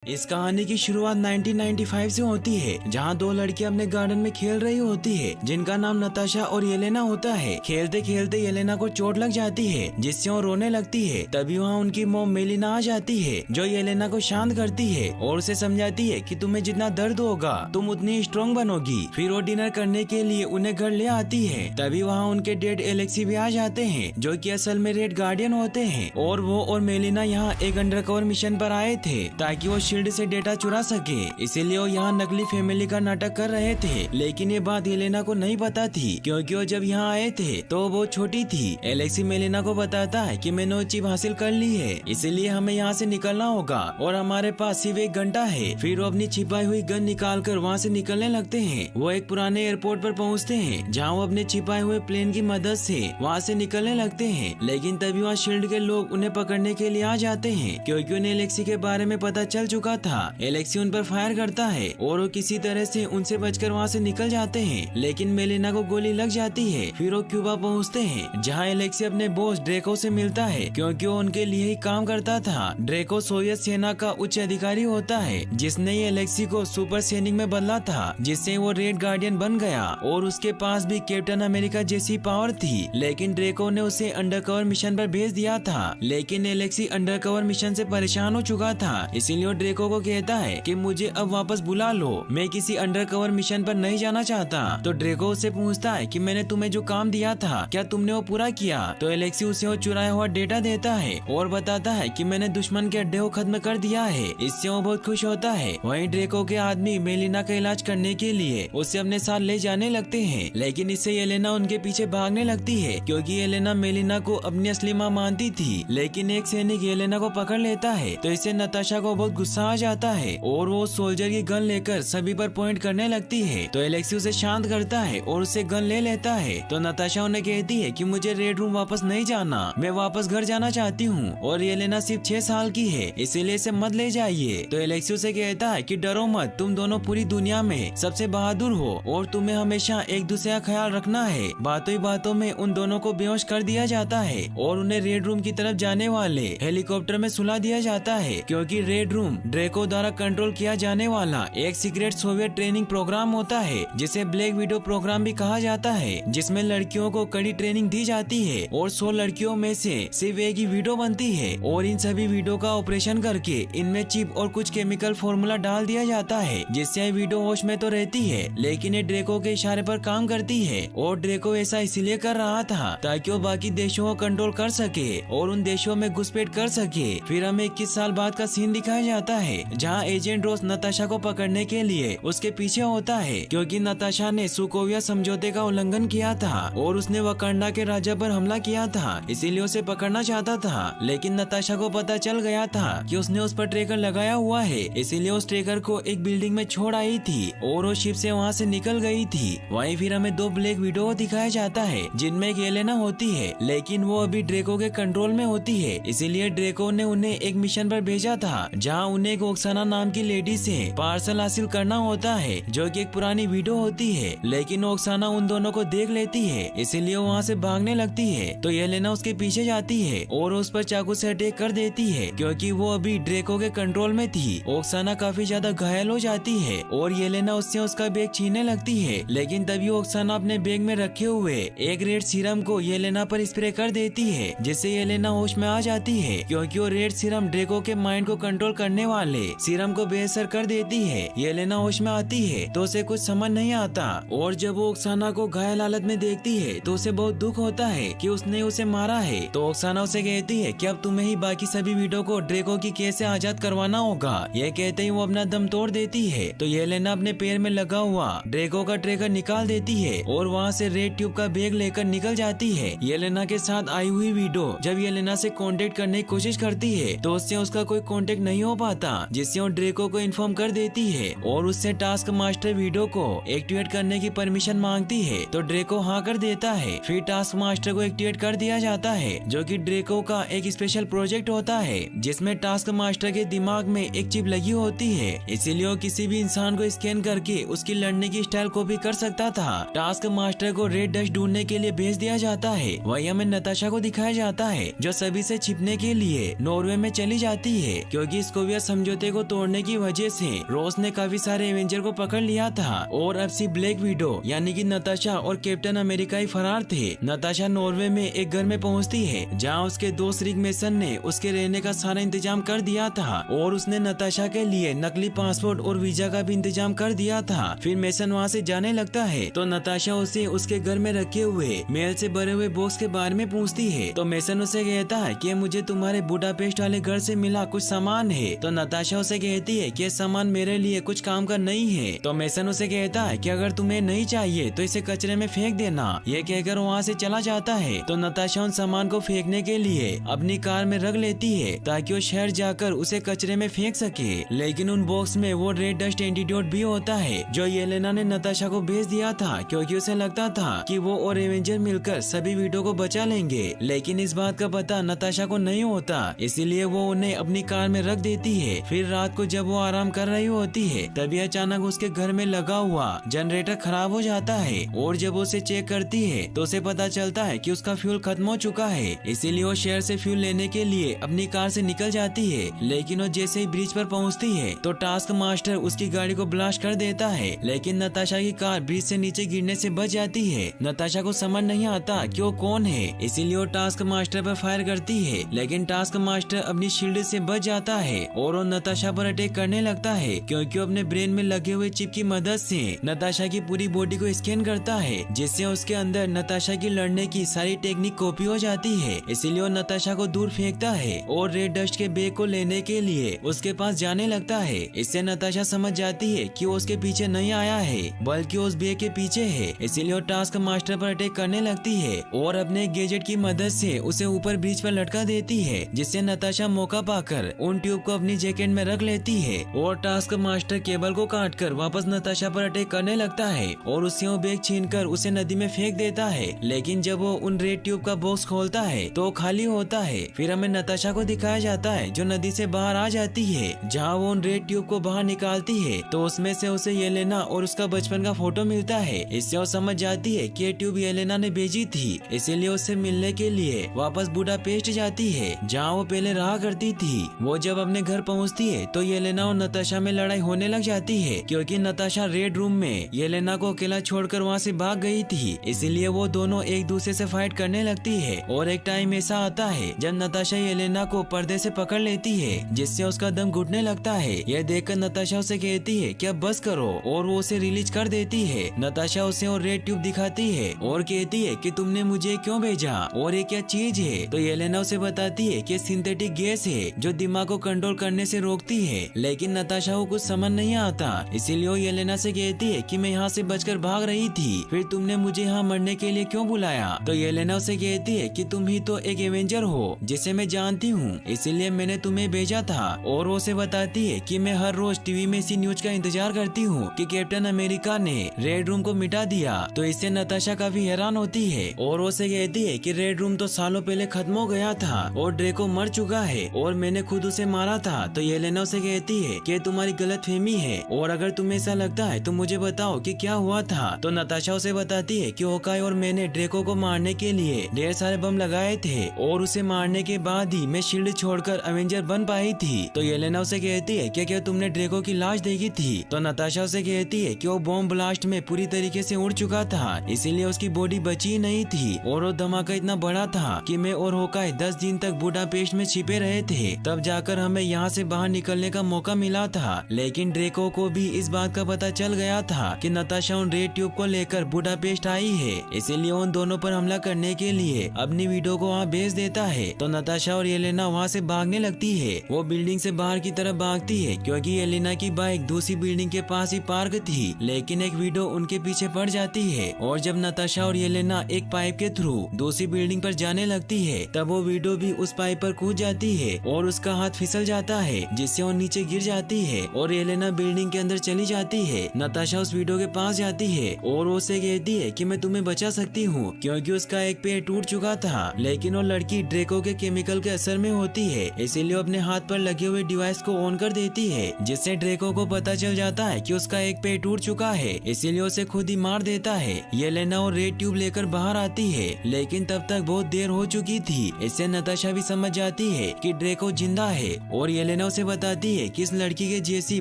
इस कहानी की शुरुआत 1995 से होती है, जहां दो लड़कियां अपने गार्डन में खेल रही होती है, जिनका नाम नताशा और येलेना होता है। खेलते खेलते येलेना को चोट लग जाती है, जिससे वो रोने लगती है। तभी वहां उनकी मॉम मेलिना आ जाती है, जो येलेना को शांत करती है और उसे समझाती है कि तुम्हें जितना दर्द होगा तुम उतनी स्ट्रॉन्ग बनोगी। फिर वो डिनर करने के लिए उन्हें घर ले आती है। तभी वहाँ उनके डेड एलेक्सी भी आ जाते हैं, जो कि असल में रेड गार्डियन होते हैं, और वो और मेलिना यहाँ एक अंडरकवर मिशन पर आए थे ताकि वो शील्ड से डेटा चुरा सके। इसीलिए वो यहाँ नकली फैमिली का नाटक कर रहे थे। लेकिन ये बात येलेना को नहीं पता थी, क्योंकि वो जब यहाँ आए थे तो वो बहुत छोटी थी। एलेक्सी मेलिना को बताता है कि मैंने वो चिप हासिल कर ली है, इसीलिए हमें यहाँ से निकलना होगा और हमारे पास सिर्फ 1 घंटा है। फिर वो अपनी छिपाई हुई गन निकाल कर वहाँ से निकलने लगते हैं। वो एक पुराने एयरपोर्ट पर पहुँचते हैं, जहाँ वो अपने छिपाए हुए प्लेन की मदद से वहाँ से निकलने लगते हैं। लेकिन तभी वहाँ शील्ड के लोग उन्हें पकड़ने के लिए आ जाते हैं, क्योंकि उन्हें एलेक्सी के बारे में पता चल चुका था। एलेक्सी उन पर फायर करता है और वो किसी तरह से उनसे बचकर वहाँ से निकल जाते हैं। लेकिन मेलिना को गोली लग जाती है। फिर वो क्यूबा पहुँचते हैं, जहाँ एलेक्सी अपने बॉस ड्रेको से मिलता है, क्योंकि वो उनके लिए ही काम करता था। ड्रेको सोवियत सेना का उच्च अधिकारी होता है, जिसने एलेक्सी को सुपर सैनिक में बदला था, जिससे वो रेड गार्डियन बन गया और उसके पास भी कैप्टन अमेरिका जैसी पावर थी। लेकिन ड्रेको ने उसे अंडरकवर मिशन पर भेज दिया था। लेकिन एलेक्सी अंडरकवर मिशन से परेशान हो चुका था, इसीलिए वो ड्रेको को कहता है कि मुझे अब वापस बुला लो, मैं किसी अंडरकवर मिशन पर नहीं जाना चाहता। तो ड्रेको उससे पूछता है कि मैंने तुम्हें जो काम दिया था क्या तुमने वो पूरा किया। तो एलेक्सी उसे वो चुराया हुआ डेटा देता है और बताता है कि मैंने दुश्मन के अड्डे को खत्म कर दिया है। इससे वो बहुत खुश होता है। वहीं ड्रेको के आदमी मेलिना का इलाज करने के लिए उसे अपने साथ ले जाने लगते हैं। लेकिन इससे येलेना उनके पीछे भागने लगती है, क्योंकि येलेना मेलिना को अपनी असली मां मानती थी। लेकिन एक सैनिक येलेना को पकड़ लेता है, तो इससे नताशा को बहुत गुस्सा आ जाता है और वो सोल्जर की गन लेकर सभी पर पॉइंट करने लगती है। तो एलेक्सी उसे शांत करता है और उससे गन ले लेता है। तो नताशा उन्हें कहती है कि मुझे रेड रूम वापस नहीं जाना, मैं वापस घर जाना चाहती हूँ और येलेना सिर्फ 6 साल की है, इसीलिए इसे मत ले जाइए। तो एलेक्सी उसे कहता है कि डरो मत, तुम दोनों पूरी दुनिया में सबसे बहादुर हो और तुम्हें हमेशा एक दूसरे का ख्याल रखना है। बातों ही बातों में उन दोनों को बेहोश कर दिया जाता है और उन्हें रेड रूम की तरफ जाने वाले हेलीकॉप्टर में सुला दिया जाता है, क्योंकि रेड रूम ड्रेको द्वारा कंट्रोल किया जाने वाला एक सीक्रेट सोवियत ट्रेनिंग प्रोग्राम होता है, जिसे ब्लैक विडो प्रोग्राम भी कहा जाता है, जिसमें लड़कियों को कड़ी ट्रेनिंग दी जाती है और 100 लड़कियों में से सिर्फ एक ही विडो बनती है और इन सभी विडो का ऑपरेशन करके इनमें चिप और कुछ केमिकल फॉर्मूला डाल दिया जाता है, जिससे विडो होश में तो रहती है, लेकिन ये ड्रेको के इशारे पर काम करती है। और ड्रेको ऐसा इसीलिए कर रहा था ताकि वो बाकी देशों को कंट्रोल कर सके और उन देशों में घुसपैठ कर सके। फिर हमें 21 साल बाद का सीन दिखाया जाता है, जहाँ एजेंट रोस नताशा को पकड़ने के लिए उसके पीछे होता है, क्योंकि नताशा ने सुकोविया समझौते का उल्लंघन किया था और उसने वकांडा के राजा पर हमला किया था, इसीलिए उसे पकड़ना चाहता था। लेकिन नताशा को पता चल गया था कि उसने उस पर ट्रैकर लगाया हुआ है, इसीलिए उस ट्रैकर को एक बिल्डिंग में छोड़ आई थी और वो शिप से वहाँ से निकल गई थी। वहीं फिर हमें 2 ब्लैक विडो दिखाया जाता है, जिनमें एक येलेना होती है, लेकिन वो अभी ड्रेको के कंट्रोल में होती है, इसीलिए ड्रेको ने उन्हें एक मिशन पर भेजा था, जहाँ उन्हें एक ओक्साना नाम की लेडी से पार्सल हासिल करना होता है, जो कि एक पुरानी विडो होती है। लेकिन ओक्साना उन दोनों को देख लेती है, इसीलिए वहाँ से भागने लगती है। तो येलेना उसके पीछे जाती है और उस पर चाकू से अटैक कर देती है, क्योंकि वो अभी ड्रेको के कंट्रोल में थी। ओक्साना काफी ज्यादा घायल हो जाती है और येलेना उससे उसका बैग छीनने लगती है। लेकिन तभी ओक्साना अपने बैग में रखे हुए एक रेड सीरम को येलेना पर स्प्रे कर देती है, जिससे येलेना होश में आ जाती है, क्योंकि वो रेड सीरम ड्रेको के माइंड को कंट्रोल करने वाले सीरम को बेअसर कर देती है। येलेना होश में आती है तो उसे कुछ समझ नहीं आता और जब वो ओक्साना को घायल हालत में देखती है तो उसे बहुत दुख होता है कि उसने उसे मारा है। तो ओक्साना उसे कहती है कि अब तुम्हें ही बाकी सभी विडो को ड्रेको की केस से आजाद करवाना होगा। यह कहते ही वो अपना दम तोड़ देती है। तो येलेना अपने पैर में लगा हुआ ड्रेको का ट्रैकर निकाल देती है और वहाँ से रेड ट्यूब का बैग लेकर निकल जाती है। येलेना के साथ आई हुई विडो जब येलेना से कांटेक्ट करने की कोशिश करती है तो उससे उसका कोई कांटेक्ट नहीं हो पाता, जिससे वो ड्रेको को इन्फॉर्म कर देती है और उससे टास्क मास्टर विडो को एक्टिवेट करने की परमिशन मांगती है। तो ड्रेको हाँ कर देता है। फिर टास्क मास्टर को एक्टिवेट कर दिया जाता है, जो कि ड्रेको का एक स्पेशल प्रोजेक्ट होता है, जिसमें टास्क मास्टर के दिमाग में एक चिप लगी होती है, इसीलिए वो किसी भी इंसान को स्कैन करके उसकी लड़ने की स्टाइल कॉपी कर सकता था। टास्क मास्टर को रेड डस्ट ढूंढने के लिए भेज दिया जाता है। वही हमें नताशा को दिखाया जाता है, जो सभी से छिपने के लिए नॉर्वे में चली जाती है, क्योंकि सोवियत समझौते को तोड़ने की वजह से रोज ने काफी सारे एवेंजर को पकड़ लिया था और अब सिर्फ ब्लैक विडो यानी कि नताशा और कैप्टन अमेरिका ही फरार थे। नताशा नॉर्वे में एक घर में पहुंचती है जहां उसके दोस्त रिक मेसन ने उसके रहने का सारा इंतजाम कर दिया था और उसने नताशा के लिए नकली पासपोर्ट और वीजा का भी इंतजाम कर दिया था। फिर मेसन वहां से जाने लगता है तो नताशा उसे उसके घर में रखे हुए मेल से भरे हुए बॉक्स के बारे में पूछती है। तो मेसन उसे कहता है कि मुझे तुम्हारे बुडापेस्ट वाले घर से मिला कुछ सामान है। तो नताशा उसे कहती है कि सामान मेरे लिए कुछ काम का नहीं है। तो मेसन उसे कहता है कि अगर तुम्हें नहीं चाहिए तो इसे कचरे में फेंक देना। ये कहकर वहाँ से चला जाता है। तो नताशा उन सामान को फेंकने के लिए अपनी कार में रख लेती है ताकि वो शहर जाकर उसे कचरे में फेंक सके। लेकिन उन बॉक्स में वो रेड डस्ट एंटीडोट भी होता है जो येलेना ने नताशा को भेज दिया था, क्योंकि उसे लगता था कि वो और एवेंजर मिलकर सभी विडो को बचा लेंगे। लेकिन इस बात का पता नताशा को नहीं होता, इसीलिए वो उन्हें अपनी कार में रख देती है। फिर रात को जब वो आराम कर रही होती है तभी अचानक उसके घर में लगा हुआ जनरेटर खराब हो जाता है और जब उसे चेक करती है तो उसे पता चलता है कि उसका फ्यूल खत्म हो चुका है। इसीलिए वो शहर से फ्यूल लेने के लिए अपनी कार से निकल जाती है। लेकिन वो जैसे ही ब्रिज पर पहुंचती है तो टास्क मास्टर उसकी गाड़ी को ब्लास्ट कर देता है। लेकिन नताशा की कार ब्रिज से नीचे गिरने से बच जाती है। नताशा को समझ नहीं आता कि वो कौन है, इसीलिए वो टास्क मास्टर पर फायर करती है। लेकिन टास्क मास्टर अपनी शील्ड से बच जाता है और वो नताशा पर अटैक करने लगता है, क्योंकि वो अपने ब्रेन में लगे हुए चिप की मदद से नताशा की पूरी बॉडी को स्कैन करता है, जिससे उसके अंदर नताशा की लड़ने की सारी टेक्निक कॉपी हो जाती है। इसीलिए वो नताशा को दूर फेंकता है और रेड डस्ट के बैग को लेने के लिए उसके पास जाने लगता है। इससे नताशा समझ जाती है कि वो उसके पीछे नहीं आया है बल्कि उस बैग के पीछे है। इसीलिए वो टास्क मास्टर पर अटैक करने लगती है और अपने गैजेट की मदद से उसे ऊपर ब्रिज पर लटका देती है, जिससे नताशा मौका पाकर उन ट्यूब को अपनी जैकेट में रख लेती है और टास्क मास्टर केबल को काटकर वापस नताशा पर अटैक करने लगता है और उससे वो बैग छीनकर उसे नदी में फेंक देता है। लेकिन जब वो उन रेड ट्यूब का बॉक्स खोलता है तो खाली होता है। फिर हमें नताशा को दिखाया जाता है जो नदी से बाहर आ जाती है। जहाँ वो उन रेड ट्यूब को बाहर निकालती है तो उसमें से उसे येलेना और उसका बचपन का फोटो मिलता है। इससे वो समझ जाती है कि ये ट्यूब येलेना ने भेजी थी, इसीलिए उससे मिलने के लिए वापस बुडापेस्ट जाती है जहाँ वो पहले रहा करती थी। वो जब अपने घर पहुँचती है तो येलेना और नताशा में लड़ाई होने लग जाती है, क्योंकि नताशा रेड रूम में येलेना को अकेला छोड़कर वहाँ से भाग गई थी। इसीलिए वो दोनों एक दूसरे से फाइट करने लगती है और एक टाइम ऐसा आता है जब नताशा येलेना को पर्दे से पकड़ लेती है, जिससे उसका दम घुटने लगता है। यह देखकर नताशा उसे कहती है कि अब बस करो और वो उसे रिलीज कर देती है। नताशा उसे और रेड ट्यूब दिखाती है और कहती है कि तुमने मुझे क्यों भेजा और ये क्या चीज है। तो येलेना उसे बताती है कि सिंथेटिक गैस है जो दिमाग को कंट्रोल करने से रोकती है। लेकिन नताशा को कुछ समझ नहीं आता, इसीलिए वो येलेना से कहती है कि मैं यहाँ से बचकर भाग रही थी, फिर तुमने मुझे यहाँ मरने के लिए क्यों बुलाया। तो येलेना उसे कहती है कि तुम ही तो एक एवेंजर हो जिसे मैं जानती हूँ, इसीलिए मैंने तुम्हें भेजा था। और वो उसे बताती है कि मैं हर रोज टीवी में इसी न्यूज का इंतजार करती हूँ कि कैप्टन अमेरिका ने रेड रूम को मिटा दिया। तो इससे नताशा काफी हैरान होती है और वो उसे कहती है कि रेड रूम तो सालों पहले खत्म हो गया था और ड्रेको मर चुका है और मैंने खुद उसे मारा था। तो येलेना उसे कहती है कि तुम्हारी गलतफहमी है और अगर तुम्हें ऐसा लगता है तो मुझे बताओ कि क्या हुआ था। तो नताशा उसे बताती है कि होकाई और मैंने ड्रेको को मारने के लिए ढेर सारे बम लगाए थे और उसे मारने के बाद ही मैं शील्ड छोड़कर अवेंजर बन पाई थी। तो येलेना उसे कहती है कि क्या तुमने ड्रेको की लाश देखी थी। तो नताशा उसे कहती है कि वो बॉम्ब ब्लास्ट में पूरी तरीके से उड़ चुका था, इसीलिए उसकी बॉडी बची नहीं थी और वो धमाका इतना बड़ा था कि मैं और होकाई 10 दिन तक बुडापेस्ट में छिपे रहे थे, तब जाकर हमें यहाँ से बाहर निकलने का मौका मिला था। लेकिन ड्रेको को भी इस बात का पता चल गया था कि नताशा उन रेड ट्यूब को लेकर बुडापेस्ट आई है, इसीलिए उन दोनों पर हमला करने के लिए अपनी वीडियो को वहाँ भेज देता है। तो नताशा और येलेना वहाँ से भागने लगती है। वो बिल्डिंग से बाहर की तरफ भागती है क्योंकि येलेना की बाइक दूसरी बिल्डिंग के पास ही पार्क थी, लेकिन एक वीडियो उनके पीछे पड़ जाती है और जब नताशा और येलेना एक पाइप के थ्रू दूसरी बिल्डिंग पर जाने लगती है तब वो वीडियो भी उस पाइप पर कूद जाती है और उसका हाथ फिसल जाता है, जिससे वो नीचे गिर जाती है और येलेना बिल्डिंग के अंदर चली जाती है। नताशा उस वीडियो के पास जाती है और वो उसे कहती है कि मैं तुम्हें बचा सकती हूँ क्योंकि उसका एक पैर टूट चुका था। लेकिन वो लड़की ड्रेको के केमिकल के असर में होती है, इसीलिए अपने हाथ पर लगे हुए डिवाइस को ऑन कर देती है, जिससे ड्रेको को पता चल जाता है कि उसका एक पैर टूट चुका है, इसीलिए उसे खुद ही मार देता है। येलेना और रेड ट्यूब लेकर बाहर आती है, लेकिन तब तक बहुत देर हो चुकी थी। इससे नताशा भी समझ जाती है कि ड्रेको जिंदा है और येलेना येलेना उसे बताती है कि इस लड़की के जैसी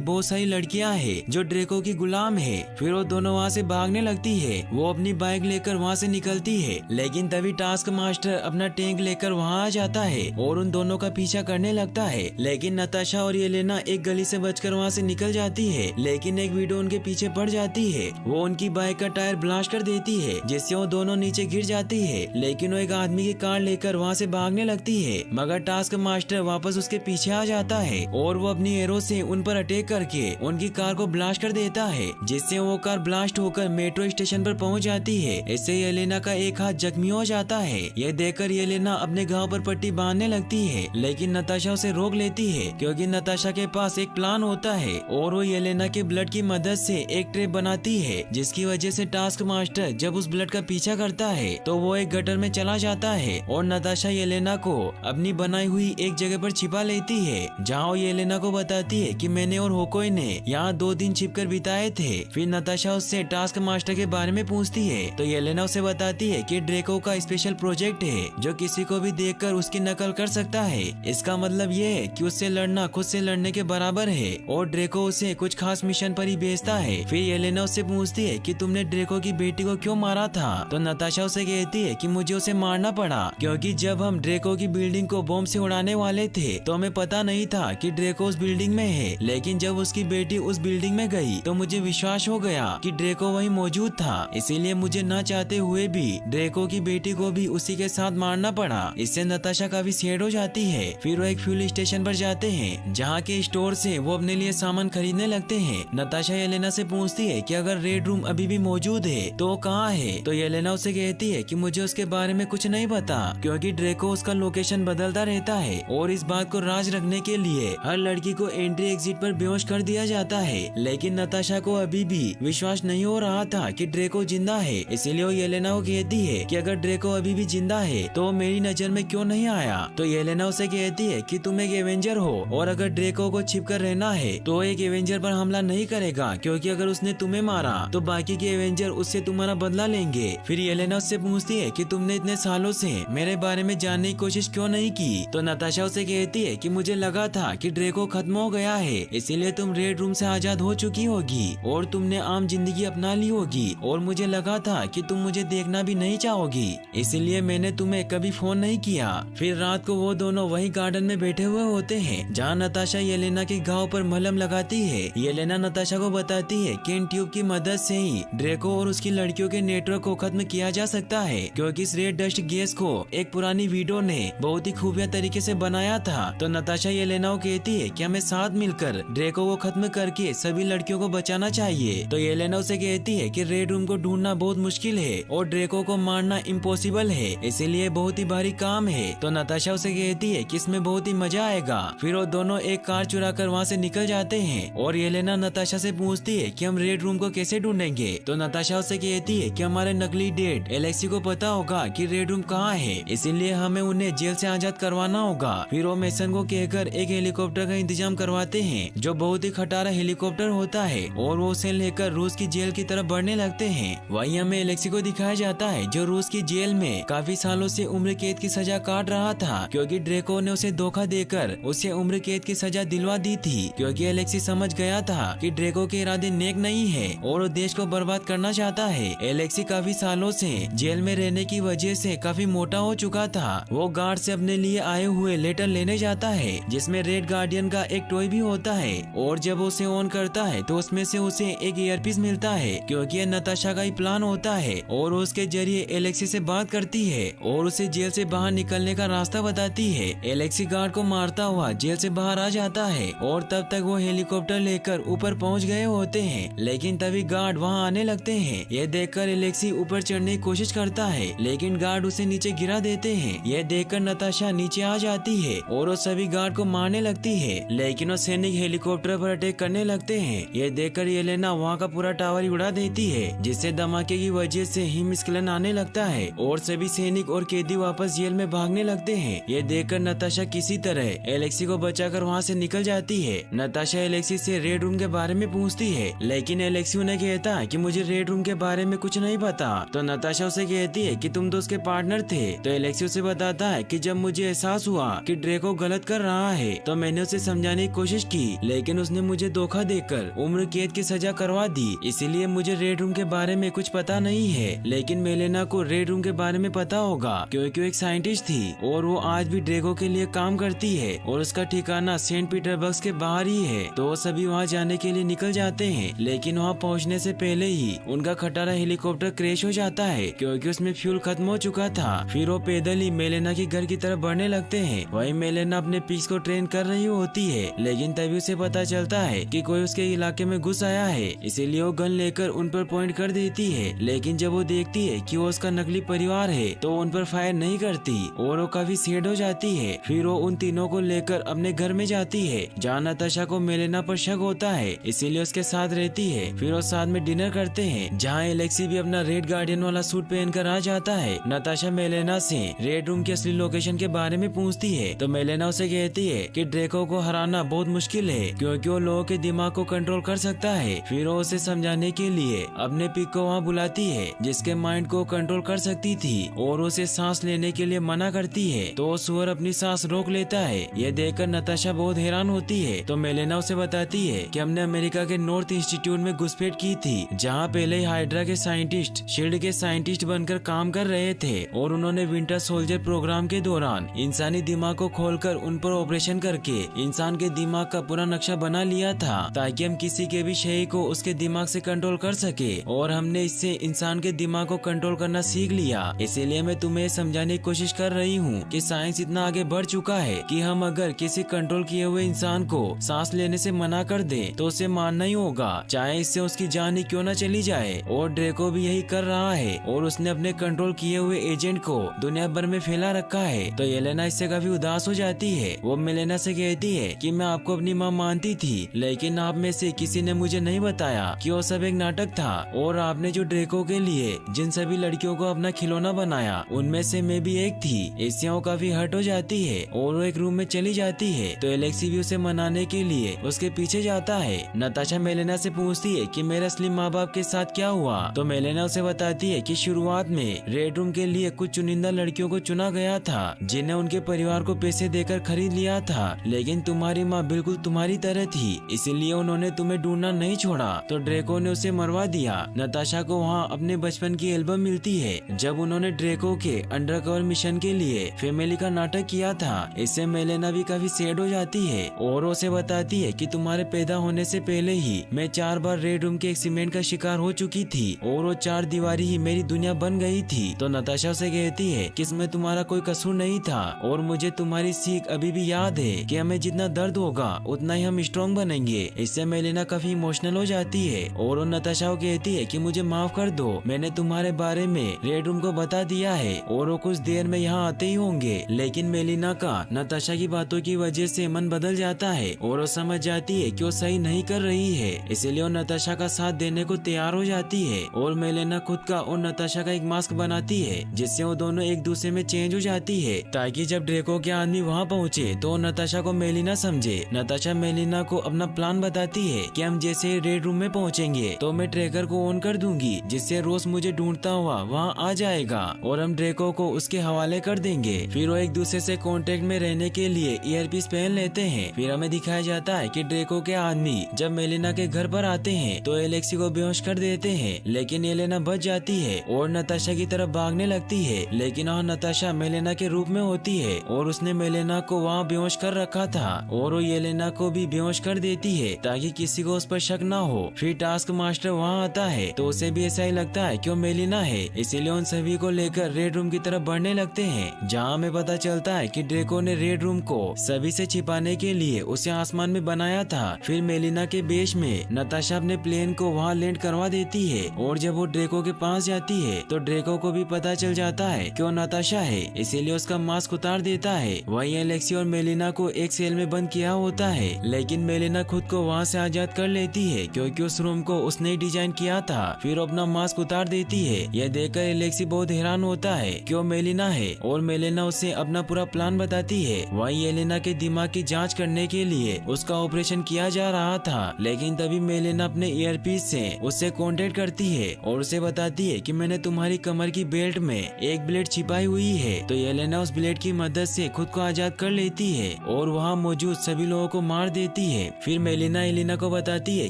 बहुत सारी लड़कियां हैं जो ड्रेको की गुलाम है। फिर वो दोनों वहाँ से भागने लगती है। वो अपनी बाइक लेकर वहाँ से निकलती है, लेकिन तभी टास्क मास्टर अपना टैंक लेकर वहाँ आ जाता है और उन दोनों का पीछा करने लगता है। लेकिन नताशा और येलेना एक गली से बचकर वहाँ से निकल जाती है, लेकिन एक वीडियो उनके पीछे पड़ जाती है। वो उनकी बाइक का टायर ब्लास्ट कर देती है, जिससे वो दोनों नीचे गिर जाती है। लेकिन वो एक आदमी की कार लेकर वहाँ से भागने लगती है, मगर टास्क मास्टर वापस उसके पीछे आ जाता है और वो अपनी एरो से उन पर अटैक करके उनकी कार को ब्लास्ट कर देता है, जिससे वो कार ब्लास्ट होकर मेट्रो स्टेशन पर पहुँच जाती है। इससे येलेना का एक हाथ जख्मी हो जाता है। यह देखकर येलेना अपने घाव पर पट्टी बांधने लगती है, लेकिन नताशा उसे रोक लेती है, क्योंकि नताशा के पास एक प्लान होता है और वो येलेना के ब्लड की मदद से एक ट्रैप बनाती है, जिसकी वजह से टास्क मास्टर जब उस ब्लड का पीछा करता है तो वो एक गटर में चला जाता है और नताशा येलेना को अपनी बनाई हुई एक जगह पर छिपा लेती है, जहाँ वो येलेना को बताती है कि मैंने और होकोई ने यहाँ 2 दिन छिपकर बिताए थे। फिर नताशा उससे टास्क मास्टर के बारे में पूछती है तो येलेना उसे बताती है कि ड्रेको का स्पेशल प्रोजेक्ट है जो किसी को भी देखकर उसकी नकल कर सकता है। इसका मतलब ये है कि उससे लड़ना खुद से लड़ने के बराबर है और ड्रेको उसे कुछ खास मिशन पर ही भेजता है। फिर येलेना उससे पूछती है कि तुमने ड्रेको की बेटी को क्यों मारा था, तो नताशा उसे कहती है कि मुझे उसे मारना पड़ा क्योंकि जब हम ड्रेको की बिल्डिंग को बॉम्ब से उड़ाने वाले थे तो हमें पता नहीं था कि ड्रेको उस बिल्डिंग में है, लेकिन जब उसकी बेटी उस बिल्डिंग में गई तो मुझे विश्वास हो गया कि ड्रेको वहीं मौजूद था, इसीलिए मुझे न चाहते हुए भी ड्रेको की बेटी को भी उसी के साथ मारना पड़ा। इससे नताशा काफी सैड हो जाती है। फिर वो एक फ्यूल स्टेशन पर जाते हैं, जहाँ के स्टोर से वो अपने लिए सामान खरीदने लगते हैं। नताशा येलेना से पूछती है कि अगर रेड रूम अभी भी मौजूद है तो वो कहाँ है, तो येलेना उसे कहती है कि मुझे उसके बारे में कुछ नहीं पता क्योंकि ड्रेको उसका लोकेशन बदलता रहता है और इस बात को राज रखने के लिए हर लड़की को एंट्री एग्जिट पर बेहोश कर दिया जाता है। लेकिन नताशा को अभी भी विश्वास नहीं हो रहा था कि ड्रेको जिंदा है, इसीलिए वो येलेना को कहती है कि अगर ड्रेको अभी भी जिंदा है तो वो मेरी नजर में क्यों नहीं आया। तो येलेना उसे कहती है कि तुम एक एवेंजर हो और अगर ड्रेको को छिप कर रहना है तो एक एवेंजर पर हमला नहीं करेगा, क्योंकि अगर उसने तुम्हें मारा तो बाकी के एवेंजर उससे तुम्हारा बदला लेंगे। फिर येलेना उससे पूछती है कि तुमने इतने सालों से मेरे बारे में जानने की कोशिश क्यों नहीं की, तो नताशा उसे कहती है कि मुझे लगा था कि ड्रेको खत्म हो गया है, इसीलिए तुम रेड रूम से आजाद हो चुकी होगी और तुमने आम जिंदगी अपना ली होगी और मुझे लगा था कि तुम मुझे देखना भी नहीं चाहोगी, इसीलिए मैंने तुम्हें कभी फोन नहीं किया। फिर रात को वो दोनों वही गार्डन में बैठे हुए होते हैं, जहाँ नताशा येलेना के घाव पर मलहम लगाती है। येलेना नताशा को बताती है कि इन ट्यूब की मदद से ही ड्रेको और उसकी लड़कियों के नेटवर्क को खत्म किया जा सकता है, क्योंकि इस रेड डस्ट गैस को एक पुरानी वीडियो ने बहुत ही खुफिया तरीके से बनाया था। तो नताशा येलेना को कहती है कि हमें साथ मिलकर ड्रेको को खत्म करके सभी लड़कियों को बचाना चाहिए। तो येलेना उसे कहती है कि रेड रूम को ढूंढना बहुत मुश्किल है और ड्रेको को मारना इम्पॉसिबल है, इसीलिए बहुत ही भारी काम है। तो नताशा उसे कहती है कि इसमें बहुत ही मजा आएगा। फिर वो दोनों एक कार चुरा कर वहाँ से निकल जाते हैं और येलेना नताशा से पूछती है कि हम रेड रूम को कैसे ढूंढेंगे। तो नताशा उसे कहती है कि हमारे नकली डेट एलेक्सी को पता होगा कि रेड रूम कहाँ है, इसीलिए हमें उन्हें जेल से आजाद करवाना होगा। फिर वो मेसन को कहकर एक हेलीकॉप्टर का इंतजाम करवाते हैं, जो बहुत ही खटारा हेलीकॉप्टर होता है, और वो उसे लेकर रूस की जेल की तरफ बढ़ने लगते हैं। वहीं हमें एलेक्सी को दिखाया जाता है जो रूस की जेल में काफी सालों से उम्र कैद की सजा काट रहा था, क्योंकि ड्रेको ने उसे धोखा देकर उसे उम्र कैद की सजा दिलवा दी थी, क्योंकि एलेक्सी समझ गया था कि ड्रेको के इरादे नेक नहीं है और वो देश को बर्बाद करना चाहता है। एलेक्सी काफी सालों से जेल में रहने की वजह से काफी मोटा हो चुका था। वो गार्ड से अपने लिए आए हुए लेटर लेने जाता है, जिसमें रेड गार्डियन का एक टॉय भी होता है, और जब उसे ऑन करता है तो उसमें से उसे एक ईयरपीस मिलता है, क्योंकि यह नताशा का ही प्लान होता है, और उसके जरिए एलेक्सी से बात करती है और उसे जेल से बाहर निकलने का रास्ता बताती है। एलेक्सी गार्ड को मारता हुआ जेल से बाहर आ जाता है और तब तक वो हेलीकॉप्टर लेकर ऊपर पहुंच गए होते हैं, लेकिन तभी गार्ड वहां आने लगते हैं। यह देखकर एलेक्सी ऊपर चढ़ने की कोशिश करता है, लेकिन गार्ड उसे नीचे गिरा देते हैं। यह देखकर नताशा नीचे आ जाती है और वो सभी गार्ड को मारने लगती है, लेकिन वो सैनिक हेलीकॉप्टर पर अटैक करने लगते हैं। यह देखकर येलेना वहाँ का पूरा टावर ही उड़ा देती है, जिससे धमाके की वजह से हिमस्खलन आने लगता है और सभी सैनिक और कैदी वापस जेल में भागने लगते हैं। यह देखकर नताशा किसी तरह एलेक्सी को बचाकर वहाँ से निकल जाती है। नताशा एलेक्सी से रेड रूम के बारे में पूछती है, लेकिन एलेक्सी उन्हें कहता है कि मुझे रेड रूम के बारे में कुछ नहीं पता। तो नताशा उसे कहती है कि तुम तो उसके पार्टनर थे। तो एलेक्सी उसे बताता है कि जब मुझे एहसास हुआ कि ड्रेको गलत कर रहा है तो मैंने उसे समझाने की कोशिश की, लेकिन उसने मुझे धोखा देकर उम्र कैद की सजा करवा दी। इसीलिए मुझे रेड रूम के बारे में कुछ पता नहीं है, लेकिन मेलेना को रेड रूम के बारे में पता होगा क्योंकि वो एक साइंटिस्ट थी और वो आज भी ड्रेको के लिए काम करती है और उसका ठिकाना सेंट पीटर्सबर्ग के बाहर ही है। तो वो सभी वहाँ जाने के लिए निकल जाते हैं, लेकिन वहाँ पहुँचने से पहले ही उनका खटारा हेलीकॉप्टर क्रैश हो जाता है क्योंकि उसमें फ्यूल खत्म हो चुका था। फिर वो पैदल ही मेलेना के घर की तरफ बढ़ने लगते हैं। वही मेलेना अपने पिग्स को ट्रेन कर रही होती है, लेकिन तभी उसे पता चलता है कि कोई उसके इलाके में घुस आया है, इसीलिए वो गन लेकर उन पर पॉइंट कर देती है। लेकिन जब वो देखती है कि वो उसका नकली परिवार है तो उन पर फायर नहीं करती और वो काफी सैड हो जाती है। फिर वो उन तीनों को लेकर अपने घर में जाती है जहाँ नताशा को मेलेना पर शक होता है, इसीलिए उसके साथ रहती है। फिर वो साथ में डिनर करते हैं जहाँ एलेक्सी भी अपना रेड गार्डियन वाला सूट पहनकर आ जाता है। नताशा मेलेना से रेड रूम की असली लोकेशन के बारे में पूछती है तो मेलेना उसे कहती है कि ड्रेको को हराना बहुत मुश्किल है क्योंकि वो लोगों के दिमाग को कंट्रोल कर सकता है। फिर वो उसे समझाने के लिए अपने पिग को वहाँ बुलाती है जिसके माइंड को कंट्रोल कर सकती थी और उसे सांस लेने के लिए मना करती है, तो सुअर अपनी सांस रोक लेता है। यह देखकर नताशा बहुत हैरान होती है तो मेलेना उसे बताती है कि हमने अमेरिका के नॉर्थ इंस्टीट्यूट में घुसपैठ की थी जहाँ पहले ही हाइड्रा के साइंटिस्ट शील्ड के साइंटिस्ट बनकर काम कर रहे थे और उन्होंने विंटर सोल्जर प्रोग्राम के दौरान इंसानी दिमाग को खोलकर उन पर ऑपरेशन करके इंसान के दिमाग का पूरा नक्शा बना लिया था ताकि हम किसी के भी शय को उसके दिमाग से कंट्रोल कर सके और हमने इससे इंसान के दिमाग को कंट्रोल करना सीख लिया। इसीलिए मैं तुम्हें समझाने की कोशिश कर रही हूँ कि साइंस इतना आगे बढ़ चुका है कि हम अगर किसी कंट्रोल किए हुए इंसान को सांस लेने से मना कर दे तो उसे मानना ही होगा, चाहे इससे उसकी जान ही क्यों न चली जाए। और ड्रेको भी यही कर रहा है और उसने अपने कंट्रोल किए हुए एजेंट को दुनिया भर में फैला रखा है। तो येलेना इससे काफी उदास हो जाती है। वो मेलेना से कहती है कि मैं आपको अपनी माँ मानती थी, लेकिन आप में से किसी ने मुझे नहीं बताया कि वो सब एक नाटक था और आपने जो ड्रेको के लिए जिन सभी लड़कियों को अपना खिलौना बनाया उनमें से मैं भी एक थी। इससे वो काफी हर्ट हो जाती है और वो एक रूम में चली जाती है। तो एलेक्सी भी उसे मनाने के लिए उसके पीछे जाता है। नताशा मेलेना से पूछती है कि मेरे असली माँ बाप के साथ क्या हुआ, तो मेलेना उसे बताती है कि शुरुआत में रेड रूम के लिए कुछ चुनिंदा लड़कियों को चुना गया था जिन्हें उनके परिवार को पैसे देकर खरीद लिया था, लेकिन तुम्हारी माँ बिल्कुल तुम्हारी तरह थी, इसीलिए उन्होंने तुम्हें ढूंढना नहीं छोड़ा। तो ड्रेको ने उसे मरवा दिया। नताशा को वहाँ अपने बचपन की एल्बम मिलती है जब उन्होंने ड्रेको के अंडरकवर मिशन के लिए फैमिली का नाटक किया था। इससे मेलेना भी काफी सैड हो जाती है और उसे बताती है कि तुम्हारे पैदा होने से पहले ही मैं 4 बार रेड रूम के एक्सीडेंट का शिकार हो चुकी थी और वो 4 दीवारी ही मेरी दुनिया बन गई थी। तो नताशा उसे कहती है कि इसमें तुम्हारा कोई कसूर नहीं था और मुझे तुम्हारी सीख अभी भी याद है कि हमें जितना दर्द होगा उतना ही हम स्ट्रॉन्ग बनेंगे। इससे मेलेना काफी इमोशनल हो जाती है और वो नताशा को कहती है कि मुझे माफ कर दो, मैंने तुम्हारे बारे में रेड रूम को बता दिया है और वो कुछ देर में यहाँ आते ही होंगे। लेकिन मेलिना का नताशा की बातों की वजह से मन बदल जाता है और वो समझ जाती है कि वो सही नहीं कर रही है, इसलिए वो नताशा का साथ देने को तैयार हो जाती है और मेलिना खुद का और नताशा का एक मास्क बनाती है जिससे वो दोनों एक दूसरे में चेंज हो जाती है ताकि जब ड्रेको के आदमी वहाँ पहुँचे तो नताशा को मेलिना समझे। नताशा मेलिना को अपना प्लान बताती है कि हम जैसे रेड रूम में पहुँचेंगे तो मैं ट्रैकर को ऑन कर दूंगी जिससे रोज मुझे ढूंढता हुआ वहाँ आ जाएगा और हम ड्रेको को उसके हवाले कर देंगे। फिर वो एक दूसरे से कांटेक्ट में रहने के लिए ईयरपीस पहन लेते हैं। फिर हमें दिखाया जाता है कि ड्रेको के आदमी जब मेलिना के घर पर आते हैं तो एलेक्सी को बेहोश कर देते हैं, लेकिन येलेना बच जाती है और नताशा की तरफ भागने लगती है, लेकिन वहाँ नताशा मेलिना के रूप में होती है और उसने मेलिना को वहाँ बेहोश कर रखा था और वो येलेना को भी बेहोश कर देती है ताकि किसी को उस पर शक न हो। फिर टास्क मास्टर वहाँ आता है तो उसे भी ऐसा ही लगता है कि वो मेलिना है, इसीलिए उन सभी को लेकर रेड रूम की तरफ बढ़ने लगते हैं जहाँ हमें पता चलता है कि ड्रेको ने रेड रूम को सभी से छिपाने के लिए उसे आसमान में बनाया था। फिर मेलिना के बेस में नताशा अपने प्लेन को वहाँ लैंड करवा देती है और जब वो ड्रेको के पास जाती है तो ड्रेको को भी पता चल जाता है कि वो नताशा है, इसीलिए उसका मास्क उतार देता है। वही एलेक्सी और मेलिना को एक सेल में बंद किया होता है, लेकिन मेलिना खुद को वहाँ से आजाद कर लेती है क्योंकि उस रूम को उसने डिजाइन किया था। फिर अपना मास्क उतार देती है। यह देखकर एलेक्सी बहुत हैरान होता है कि वो मेलिना है और मेलिना उसे अपना पूरा प्लान बताती है। वहीं येलेना के दिमाग की जांच करने के लिए उसका ऑपरेशन किया जा रहा था, लेकिन तभी मेलिना अपने ईयरपीस से उससे कांटेक्ट करती है और उसे बताती है कि मैंने तुम्हारी कमर की बेल्ट में एक ब्लेड छिपाई हुई है। तो येलेना उस ब्लेड की मदद से खुद को आजाद कर लेती है और वहाँ मौजूद सभी लोगों को मार देती है। फिर मेलिना एलिना को बताती है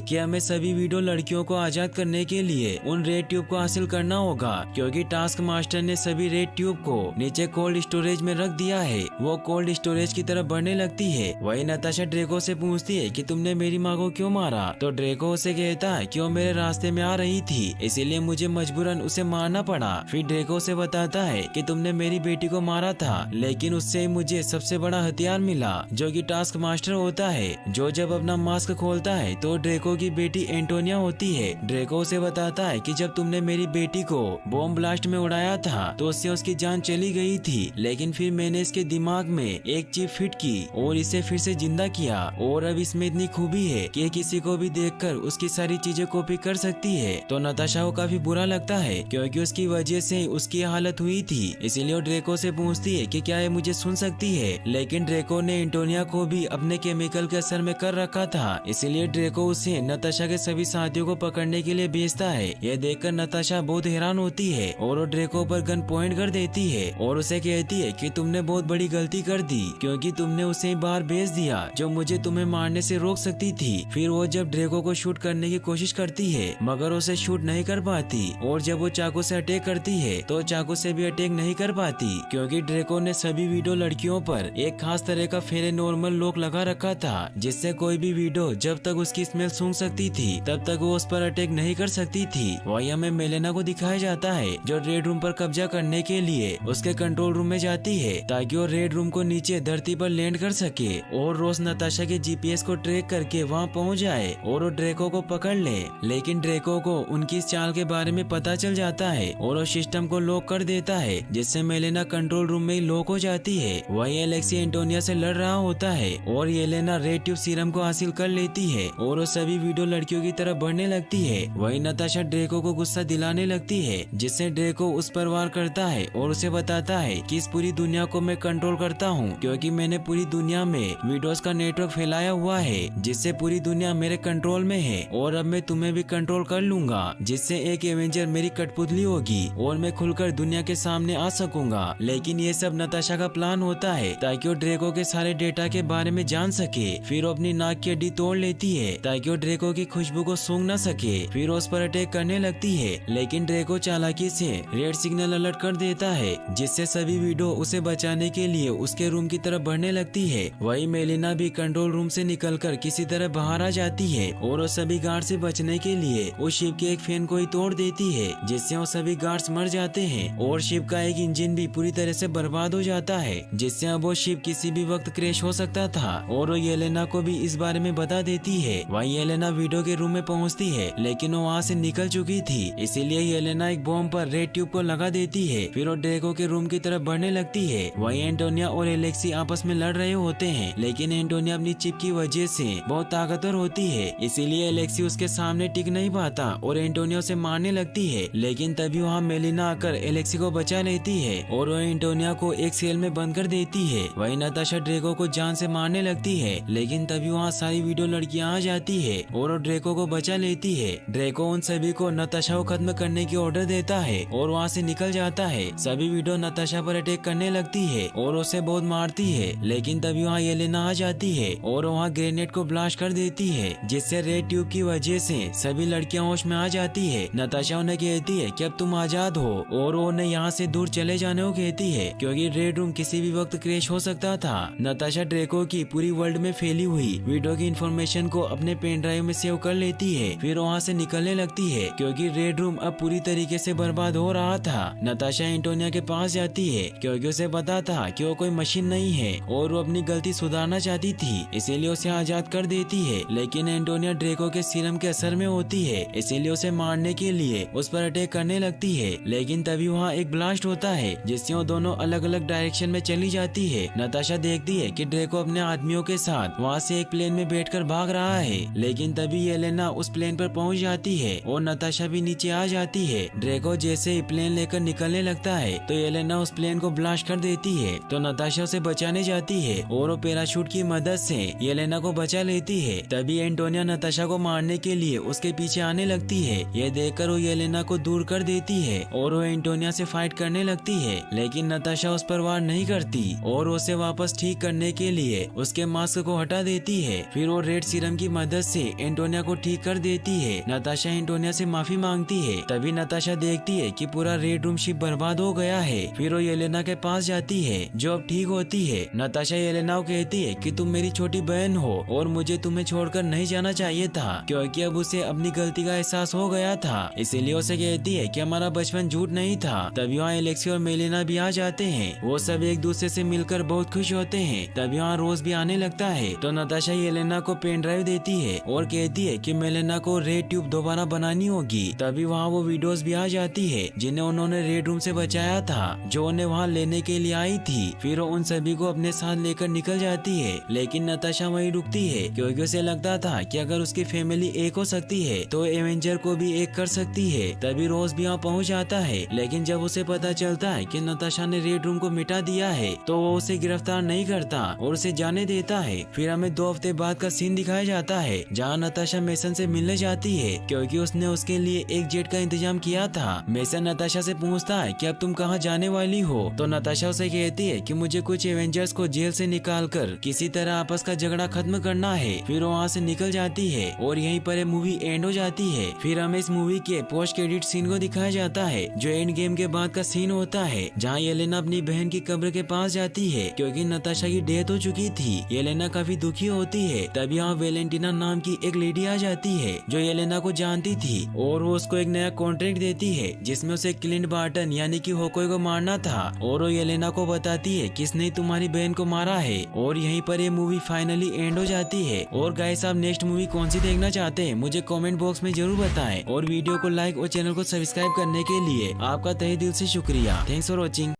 कि हमें सभी वीडियो लड़कियों को आजाद करने के लिए उन रेड ट्यूब को हासिल करना होगा, क्योंकि टास्क मास्टर ने सभी रेड ट्यूब को नीचे कोल्ड स्टोरेज में रख दिया है। वो कोल्ड स्टोरेज की तरफ बढ़ने लगती है। वही नताशा ड्रेको से पूछती है कि तुमने मेरी माँ को क्यों मारा, तो ड्रेको उसे कहता है कि वो मेरे रास्ते में आ रही थी, इसीलिए मुझे मजबूरन उसे मारना पड़ा। फिर ड्रेको उसे बताता है कि तुमने मेरी बेटी को मारा था, लेकिन उससे मुझे सबसे बड़ा हथियार मिला, जो कि टास्क मास्टर होता है, जो जब अपना मास्क खोलता है तो ड्रेको की बेटी एंटोनिया होती है। ड्रेको उसे बताता है कि जब तुमने मेरी बेटी को बॉम्ब ब्लास्ट में उड़ाया था तो उससे उसकी जान चली गई थी, लेकिन फिर मैंने इसके दिमाग में एक चिप फिट की और इसे फिर से जिंदा किया, और अब इसमें इतनी खूबी है कि किसी को भी देखकर उसकी सारी चीजें कॉपी कर सकती है। तो नताशा को काफी बुरा लगता है, क्योंकि उसकी वजह से उसकी हालत हुई थी। इसीलिए वो ड्रेको से पूछती है कि क्या ये मुझे सुन सकती है, लेकिन ड्रेको ने एंटोनिया को भी अपने केमिकल के असर में कर रखा था। इसीलिए ड्रेको उसे नताशा के सभी साथियों को पकड़ने के लिए भेजता है। यह देखकर नताशा बहुत हैरान होती है और वो ड्रेको पर गन पॉइंट कर देती है और उसे कहती है कि तुमने बहुत बड़ी गलती कर दी, क्योंकि तुमने उसे बाहर भेज दिया जो मुझे तुम्हें मारने से रोक सकती थी। फिर वो जब ड्रेको को शूट करने की कोशिश करती है मगर उसे शूट नहीं कर पाती, और जब वो चाकू से अटैक करती है तो चाकू से भी अटैक नहीं कर पाती, क्योंकि ड्रेको ने सभी वीडियो लड़कियों पर एक खास तरह का फेरे नॉर्मल लॉक लगा रखा था, जिससे कोई भी वीडियो जब तक उसकी स्मेल सूंघ सकती थी तब तक वो उस पर अटैक नहीं कर सकती थी। वही हमें मेलेना को दिखाया जाता है जो रेड रूम पर कब्जा करने के लिए उसके कंट्रोल रूम में जाती है, ताकि वो रेड रूम को नीचे धरती पर लैंड कर सके और रोज नताशा के जीपीएस को ट्रैक करके वहाँ पहुँच जाए और वो ड्रेको को पकड़ ले। लेकिन ड्रेको को उनकी इस चाल के बारे में पता चल जाता है और वो सिस्टम को लॉक कर देता है, जिससे मेलेना कंट्रोल रूम में ही लॉक हो जाती है। वही एलेक्सी एंटोनिया से लड़ रहा होता है और येलेना रेड ट्यूब सीरम को हासिल कर लेती है और वो सभी वीडियो लड़कियों की तरफ बढ़ने लगती है। वही नताशा ड्रेको को गुस्सा दिलाने लगती है, जिससे ड्रेको उस पर वार करता है और उसे बताता है कि इस पूरी दुनिया को मैं कंट्रोल करता हूँ, क्योंकि मैंने पूरी दुनिया में वीडियोस का नेटवर्क फैलाया हुआ है, जिससे पूरी दुनिया मेरे कंट्रोल में है, और अब मैं तुम्हें भी कंट्रोल कर लूंगा, जिससे एक एवेंजर मेरी कठपुतली होगी और मैं खुलकर दुनिया के सामने आ सकूंगा। लेकिन ये सब नताशा का प्लान होता है ताकि वो ड्रेको के सारे डेटा के बारे में जान सके। फिर वो अपनी नाक की हड्डी तोड़ लेती है ताकि वो ड्रेको की खुशबू को सूंघ न सके। फिर उस पर अटैक करने लगती है, लेकिन ड्रेको चालाकी से रेड सिग्नल अलर्ट कर देता है, जिससे सभी वीडियो उसे बचाने के लिए उसके रूम की तरफ बढ़ने लगती है। वही मेलिना भी कंट्रोल रूम से निकलकर किसी तरह बाहर आ जाती है और वो सभी गार्ड से बचने के लिए उस शिप के एक फैन को ही तोड़ देती है, जिससे वो सभी गार्ड्स मर जाते हैं और शिप का एक इंजन भी पूरी तरह से बर्बाद हो जाता है, जिससे अब वो शिप किसी भी वक्त क्रैश हो सकता था। और वो येलेना को भी इस बारे में बता देती है। वही येलेना वीडियो के रूम में पहुंचती है, लेकिन वो वहाँ से निकल चुकी थी, इसीलिए येलेना एक बॉम्ब पर रेड ट्यूब को लगा देती है। फिर वो ड्रेको के रूम की तरफ बढ़ने लगती है। वही एंटोनिया और एलेक्सी आपस में लड़ रहे होते हैं, लेकिन एंटोनिया अपनी चिप की वजह से बहुत ताकतवर होती है, इसीलिए एलेक्सी उसके सामने टिक नहीं पाता और एंटोनिया उसे मारने लगती है। लेकिन तभी वहाँ मेलिना आकर एलेक्सी को बचा लेती है और वो एंटोनिया को एक सेल में बंद कर देती है। वही नताशा ड्रेको को जान से मारने लगती है, लेकिन तभी वहाँ सारी वीडियो लड़कियाँ आ जाती है और वो ड्रेको को बचा लेती है। ड्रेको उन सभी को नताशा को खत्म करने की ऑर्डर देता है और वहाँ से निकल जाता है। सभी वीडियो नताशा पर अटैक करने लगती है और उसे बहुत मारती है, लेकिन तभी वहाँ येलेना आ जाती है और वहाँ ग्रेनेड को ब्लास्ट कर देती है, जिससे रेड ट्यूब की वजह से सभी लड़कियां होश में आ जाती है। नताशा उन्हें कहती है कि अब तुम आजाद हो और वो उन्हें यहाँ से दूर चले जाने को कहती है, क्योंकि रेड रूम किसी भी वक्त क्रैश हो सकता था। नताशा ड्रेको की पूरी वर्ल्ड में फैली हुई वीडियो की इन्फॉर्मेशन को अपने पेन ड्राइव में सेव कर लेती है। फिर वहाँ से निकलने लगती है, क्योंकि रेड रूम अब पूरी तरीके से बर्बाद हो रहा था। नताशा एंटोनिया के पास जाती है, क्योंकि उसे पता था कि वो कोई मशीन नहीं है और वो अपनी गलती सुधारना चाहती थी, इसीलिए उसे आजाद कर देती है। लेकिन एंटोनिया ड्रेको के सीरम के असर में होती है, इसीलिए उसे मारने के लिए उस पर अटैक करने लगती है। लेकिन तभी वहाँ एक ब्लास्ट होता है, जिससे वो दोनों अलग अलग डायरेक्शन में चली जाती है। नताशा देखती है कि ड्रेको अपने आदमियों के साथ वहाँ से एक प्लेन में बैठकर भाग रहा है, लेकिन तभी येलेना उस प्लेन पर पहुँच जाती है और नताशा भी नीचे आ जाती है। ड्रेको जैसे ही प्लेन लेकर निकलने लगता है तो येलेना उस प्लेन को ब्लास्ट कर देती है, तो नताशा उसे बचाने जाती है और वो पैराशूट की मदद से येलेना को बचा लेती है। तभी एंटोनिया नताशा को मारने के लिए उसके पीछे आने लगती है। यह देखकर वो येलेना को दूर कर देती है और वो एंटोनिया से फाइट करने लगती है, लेकिन नताशा उस पर वार नहीं करती और उसे वापस ठीक करने के लिए उसके मास्क को हटा देती है। फिर वो रेड सीरम की मदद से एंटोनिया को ठीक कर देती है। नताशा एंटोनिया से माफी मांगती है। तभी नताशा देखती है कि पूरा रेड रूम शिप बर्बाद हो गया है। फिर वो येलेना के पास जाती है जो अब ठीक होती है। नताशा येलेना को कहती है कि तुम मेरी छोटी बहन हो और मुझे तुम्हें छोड़कर नहीं जाना चाहिए था, क्योंकि अब उसे अपनी गलती का एहसास हो गया था। इसीलिए उसे कहती है कि हमारा बचपन झूठ नहीं था। तभी वहाँ एलेक्सी और मेलिना भी आ जाते हैं। वो सब एक दूसरे से मिलकर बहुत खुश होते हैं। तभी वहाँ रोज भी आने लगता है तो नताशा येलेना को पेन ड्राइव देती है और कहती है कि मेलिना को रेड ट्यूब दोबारा बनानी होगी। तभी वहाँ वो विडोज भी आ जाती है जिन्हें उन्होंने रेड रूम से बचाया था, जो उन्हें वहाँ लेने के लिए आई थी। फिर वो उन सभी को अपने साथ लेकर निकल जाती है, लेकिन नताशा वहीं रुकती है क्योंकि उसे लगता था कि अगर उसकी फैमिली एक हो सकती है तो एवेंजर को भी एक कर सकती है। तभी रोज भी वहाँ पहुँच जाता है, लेकिन जब उसे पता चलता है कि नताशा ने रेड रूम को मिटा दिया है तो वो उसे गिरफ्तार नहीं करता और उसे जाने देता है। फिर हमें 2 हफ्ते बाद का सीन दिखाया जाता है जहाँ नताशा मेसन से मिलने जाती है क्योंकि उसने उसके लिए एक जेट का इंतजाम किया था। मेसन नताशा से पूछता है कि अब तुम कहाँ जाने वाली हो, तो नताशा उसे कहती है कि मुझे कुछ एवेंजर्स को जेल से निकालकर किसी तरह आपस का झगड़ा खत्म करना है। फिर वहाँ से निकल जाती है और यहीं पर मूवी एंड हो जाती है। फिर हमें इस मूवी के पोस्ट क्रेडिट सीन को दिखाया जाता है जो एंड गेम के बाद का सीन होता है, जहाँ येलेना अपनी बहन की कब्र के पास जाती है क्योंकि नताशा की डेथ हो चुकी थी। येलेना काफी दुखी होती है। तभी यहाँ वेलेंटिना नाम की एक लेडी आ जाती है जो येलेना को जानती थी और वो उसको एक नया कॉन्ट्रैक्ट देती है जिसमें उसे क्लिंट बार्टन यानी कि होकोई को मारना था और वो येलेना को बताती है किसने तुम्हारी बहन को मारा है। और यहीं पर ये मूवी फाइनली एंड हो जाती है। और गाइस, आप नेक्स्ट मूवी कौन सी देखना चाहते हैं मुझे कमेंट बॉक्स में जरूर बताएं और वीडियो को लाइक और चैनल को सब्सक्राइब करने के लिए आपका तहे दिल से शुक्रिया। Thanks for watching.